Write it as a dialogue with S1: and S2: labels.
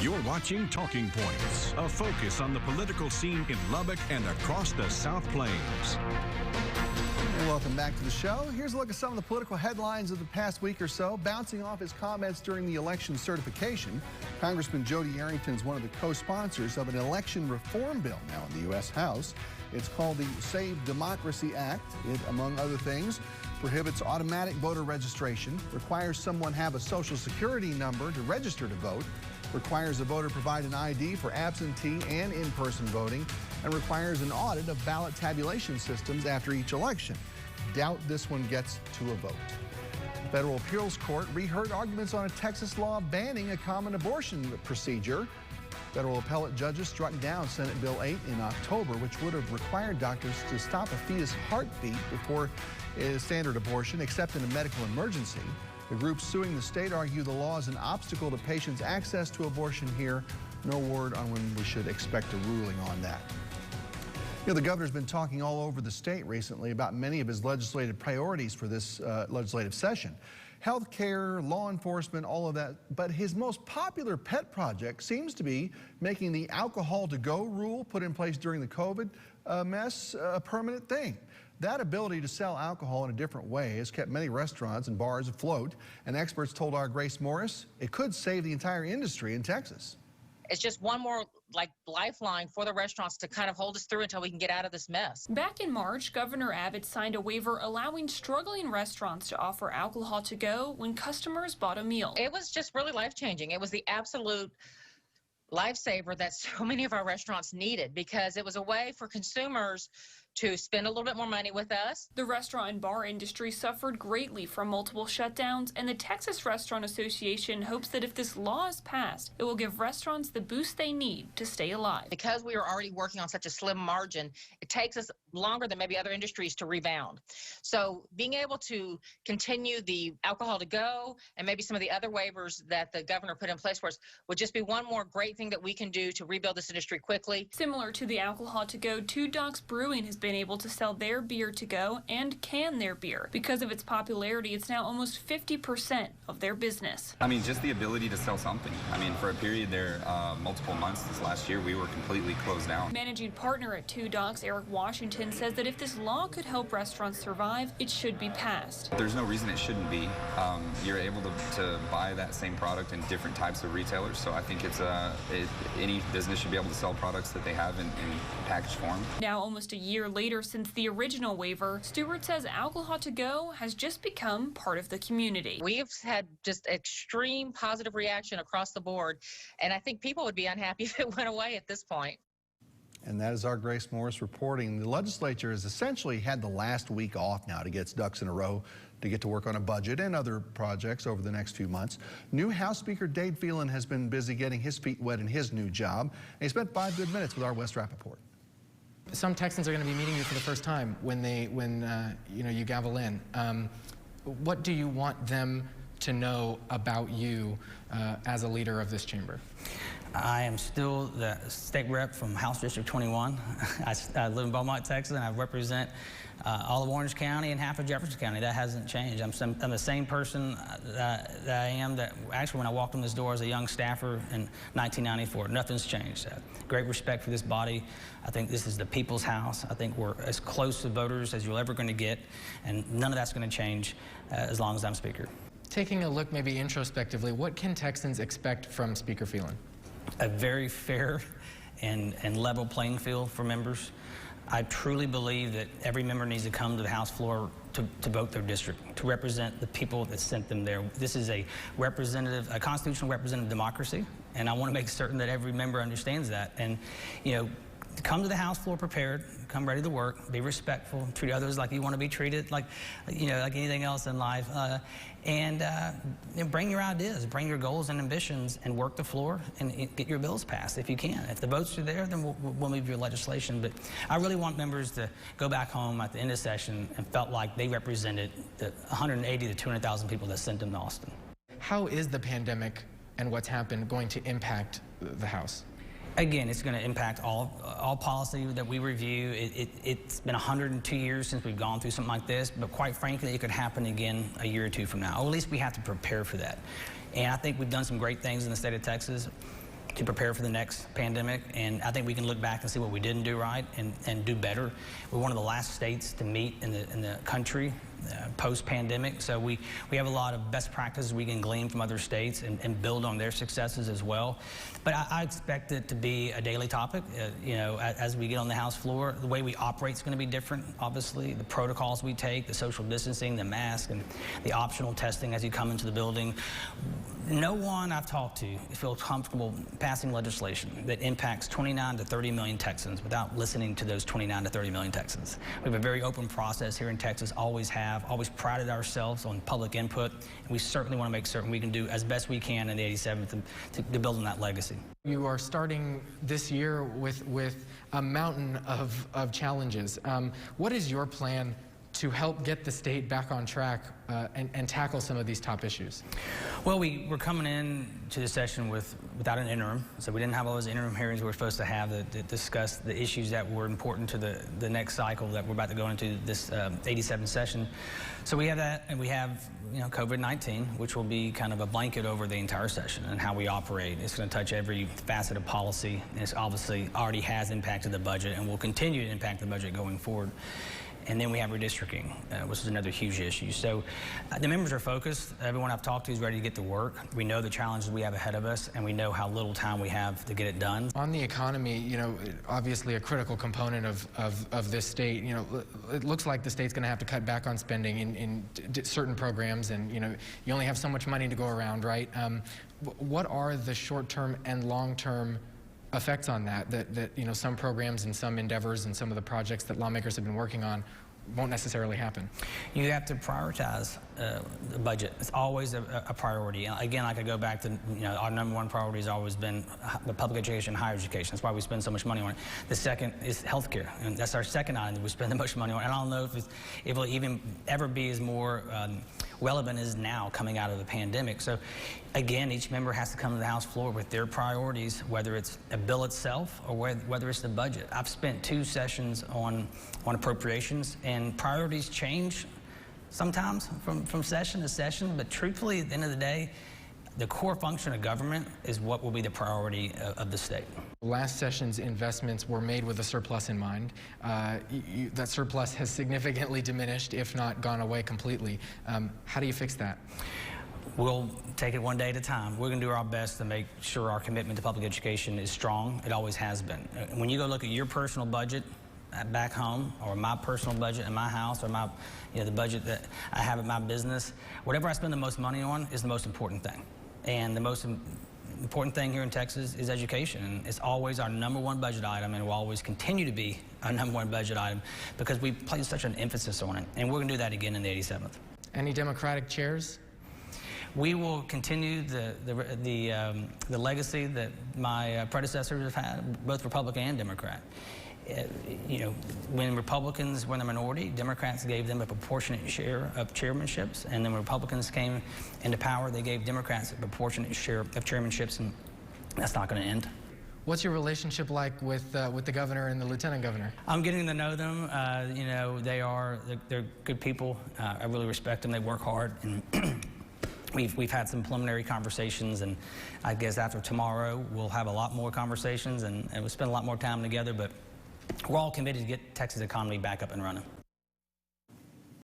S1: You're watching Talking Points, a focus on the political scene in Lubbock and across the South Plains.
S2: And welcome back to the show. Here's a look at some of the political headlines of the past week or so. Bouncing off his comments during the election certification, Congressman Jody Arrington is one of the co-sponsors of an election reform bill now in the U.S. House. It's called the Save Democracy Act. It, among other things, prohibits automatic voter registration, requires someone have a social security number to register to vote, requires a voter provide an ID for absentee and in-person voting, and requires an audit of ballot tabulation systems after each election. Doubt this one gets to a vote. The Federal Appeals Court reheard arguments on a Texas law banning a common abortion procedure. Federal appellate judges struck down Senate Bill 8 in October, which would have required doctors to stop a fetus' heartbeat before a standard abortion, except in a medical emergency. The groups suing the state argue the law is an obstacle to patients' access to abortion here. No word on when we should expect a ruling on that. You know, the governor's been talking all over the state recently about many of his legislative priorities for this legislative session. Health care, law enforcement, all of that. But his most popular pet project seems to be making the alcohol-to-go rule put in place during the COVID mess a permanent thing. That ability to sell alcohol in a different way has kept many restaurants and bars afloat, and experts told our Grace Morris it could save the entire industry in Texas.
S3: It's just one more lifeline for the restaurants to kind of hold us through until we can get out of this mess.
S4: Back in March, Governor Abbott signed a waiver allowing struggling restaurants to offer alcohol to go when customers bought a meal.
S3: It was just really life-changing. It was the absolute lifesaver that so many of our restaurants needed, because it was a way for consumers to spend a little bit more money with us.
S4: The restaurant and bar industry suffered greatly from multiple shutdowns, and the Texas Restaurant Association hopes that if this law is passed, it will give restaurants the boost they need to stay alive.
S3: Because we are already working on such a slim margin, it takes us longer than maybe other industries to rebound. So being able to continue the alcohol to go and maybe some of the other waivers that the governor put in place for us would just be one more great thing that we can do to rebuild this industry quickly.
S4: Similar to the alcohol to go, Two Docs Brewing has been able to sell their beer to go and can their beer. Because of its popularity, it's now almost 50% of their business.
S5: I mean, just the ability to sell something. I mean, for a period there, multiple months this last year, we were completely closed down.
S4: Managing partner at Two Docs, Eric Washington, says that if this law could help restaurants survive, it should be passed.
S5: There's no reason it shouldn't be. You're able to buy that same product in different types of retailers, so I think it's any business should be able to sell products that they have in packaged form.
S4: Now, almost a year later since the original waiver, Stewart says alcohol to go has just become part of the community.
S3: We've had just extreme positive reaction across the board, and I think people would be unhappy if it went away at this point.
S2: And that is our Grace Morris reporting. The legislature has essentially had the last week off now to get its ducks in a row to get to work on a budget and other projects over the next few months. New House Speaker Dade Phelan has been busy getting his feet wet in his new job. And he spent 5 good minutes with our Wes Rappaport.
S6: Some Texans are going to be meeting you for the first time when you gavel in. What do you want them to know about you as a leader of this chamber?
S7: I am still the state rep from House District 21. I live in Beaumont, Texas, and I represent all of Orange County and half of Jefferson County. That hasn't changed. I'm the same person that I am actually when I walked in this door as a young staffer in 1994. Nothing's changed. Great respect for this body. I think this is the people's house. I think we're as close to voters as you're ever going to get, and none of that's going to change as long as I'm Speaker.
S6: Taking a look maybe introspectively, what can Texans expect from Speaker Phelan?
S7: A very fair and level playing field for members. I truly believe that every member needs to come to the House floor to vote their district, to represent the people that sent them there. This is a constitutional representative democracy, and I want to make certain that every member understands that. And, come to the House floor prepared, come ready to work, be respectful, treat others like you want to be treated, like anything else in life, and bring your ideas, bring your goals and ambitions, and work the floor and get your bills passed if you can. If the votes are there, then we'll move your legislation. But I really want members to go back home at the end of session and felt like they represented the 180 to 200,000 people that sent them to Austin.
S6: How is the pandemic and what's happened going to impact the House?
S7: Again, it's going to impact all policy that we review. It's been 102 years since we've gone through something like this, but quite frankly, it could happen again a year or two from now. Or at least we have to prepare for that. And I think we've done some great things in the state of Texas. to prepare for the next pandemic, and I think we can look back and see what we didn't do right and do better. We're one of the last states to meet in the country post-pandemic, so we have a lot of best practices we can glean from other states and build on their successes as well. But I expect it to be a daily topic. You know, as we get on the House floor, the way we operate is going to be different, obviously. The protocols we take, the social distancing, the mask, and the optional testing as you come into the building. No one I've talked to feels comfortable passing legislation that impacts 29 to 30 million Texans without listening to those 29 to 30 million Texans. We have a very open process here in Texas, always have, always prided ourselves on public input, and we certainly want to make certain we can do as best we can in the 87th to build on that legacy.
S6: You are starting this year with a mountain of challenges. What is your plan to help get the state back on track and tackle some of these top issues?
S7: Well, we're coming in to the session without an interim, so we didn't have all those interim hearings we were supposed to have that discuss the issues that were important to the next cycle that we're about to go into, this 87 session. So we have that, and we have, you know, COVID-19, which will be kind of a blanket over the entire session and how we operate. It's going to touch every facet of policy, and it's obviously already has impacted the budget and will continue to impact the budget going forward. And then we have redistricting, which is another huge issue. So the members are focused. Everyone I've talked to is ready to get to work. We know the challenges we have ahead of us, and we know how little time we have to get it done.
S6: On the economy, you know, obviously a critical component of this state, you know, it looks like the state's going to have to cut back on spending in certain programs, and, you know, you only have so much money to go around, right? What are the short-term and long-term effects on that you know, some programs and some endeavors and some of the projects that lawmakers have been working on won't necessarily happen?
S7: You have to prioritize the budget. It's always a priority. Again, I could go back to, you know, our number one priority has always been the public education and higher education. That's why we spend so much money on it. The second is healthcare, and that's our second item that we spend the most money on. And I don't know if it will even ever be as more relevant as now coming out of the pandemic. So again, each member has to come to the House floor with their priorities, whether it's a bill itself or whether it's the budget. I've spent 2 sessions on appropriations, and priorities change sometimes from session to session, but truthfully, at the end of the day, the core function of government is what will be the priority of the state.
S6: Last session's investments were made with a surplus in mind. That surplus has significantly diminished, if not gone away completely. How do you fix that?
S7: We'll take it one day at a time. We're going to do our best to make sure our commitment to public education is strong. It always has been. When you go look at your personal budget back home, or my personal budget in my house, or my, you know, the budget that I have in my business, whatever I spend the most money on is the most important thing. And the most important thing here in Texas is education. And it's always our #1 budget item, and will always continue to be our #1 budget item because we place such an emphasis on it. And we're going to do that again in the 87th.
S6: Any Democratic chairs?
S7: We will continue the legacy that my predecessors have had, both Republican and Democrat. You know, when Republicans were in the minority, Democrats gave them a proportionate share of chairmanships, and then when Republicans came into power, they gave Democrats a proportionate share of chairmanships, and that's not going to end.
S6: What's your relationship like with the governor and the lieutenant governor?
S7: I'm getting to know them. You know, they're good people. I really respect them. They work hard, and we've had some preliminary conversations, and I guess after tomorrow we'll have a lot more conversations, and we'll spend a lot more time together. But we're all committed to get Texas economy back up and running.